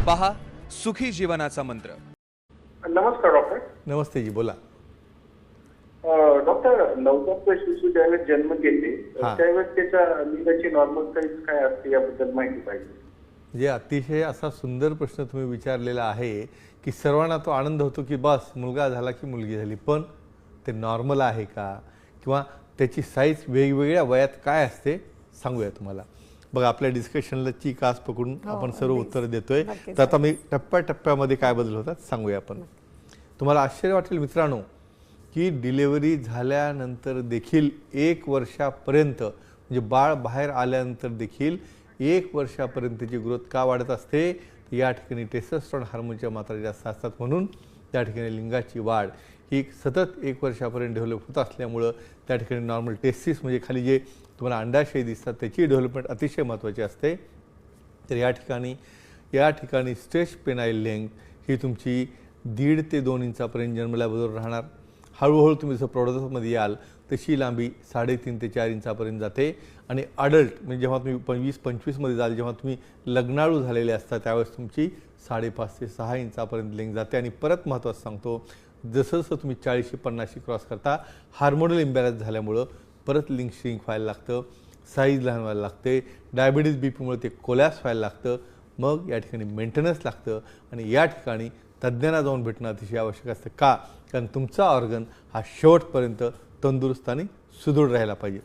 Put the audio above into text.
पहा सुखी जीवनाचा मंत्र। नमस्कार डॉक्टर। नमस्ते जी, बोला। डॉक्टर, नवजात शिशू ज्यावेळेस जन्म घेते त्यावेळेस त्याच्या लिंगाची नॉर्मल साईज काय असते याबद्दल माहिती पाहिजे। जे अतिशय असा सुंदर प्रश्न तुम्ही विचारलेला आहे की सर्वांना तो आनंद होतो की बस मुलगा झाला की मुलगी झाली, पण ते नॉर्मल आहे का किंवा त्याची साईज वेगवेगळ्या वयात काय असते सांगूया तुम्हाला। बघा, आपल्या डिस्कशनला कास पकडून आपण सर्व उत्तर देतोय, तर आता मी टप्प्याटप्प्यामध्ये काय बदल होतात सांगूया आपण। तुम्हाला आश्चर्य वाटेल मित्रांनो की डिलिव्हरी झाल्यानंतर देखील 1 वर्षापर्यंत म्हणजे बाळ बाहेर आल्यानंतर देखील 1 वर्षापर्यंतची ग्रोथ का वाढत असते, या ठिकाणी टेस्टोस्टेरोन हार्मोनच्या मात्रा जास्त असतात, म्हणून त्या ठिकाणी लिंगाची वाढ ही सतत 1 वर्षापर्यंत डेव्हलप होत असल्यामुळं त्या ठिकाणी नॉर्मल टेस्टिस म्हणजे खाली जे तुम्हाला अंडाशय दिसतात त्याची डेव्हलपमेंट अतिशय महत्त्वाची असते। तर या ठिकाणी स्ट्रेच पेनाइल लेंथ ही तुमची 1.5 ते 2 इंचापर्यंत जन्मल्याबरोबर राहणार। हळूहळू तुम्ही जसं प्रौढावस्थेमध्ये याल तशी लांबी 3.5 ते 4 इंचापर्यंत जाते आणि अडल्ट म्हणजे जेव्हा तुम्ही 20-25 मध्ये जाल, जेव्हा तुम्ही लग्नाळू झालेले असता त्यावेळेस तुमची 5.5 ते 6 इंचापर्यंत लेंथ जाते। आणि परत महत्त्वाचं सांगतो, जसं जसं तुम्ही 40-50 क्रॉस करता हार्मोनल इम्बॅलन्स झाल्यामुळं परत लिंग श्रिंक व्हायला लागतं, साईज लहान व्हायला लागते, डायबिटीज बीपीमुळे ते कोलॅप्स व्हायला लागतं, मग या ठिकाणी मेंटेनन्स लागतं आणि या ठिकाणी तज्ज्ञांना जाऊन भेटणं अतिशय आवश्यक असतं। का? कारण तुमचा ऑर्गन हा शेवटपर्यंत तंदुरुस्त आणि सुदृढ राहायला पाहिजे।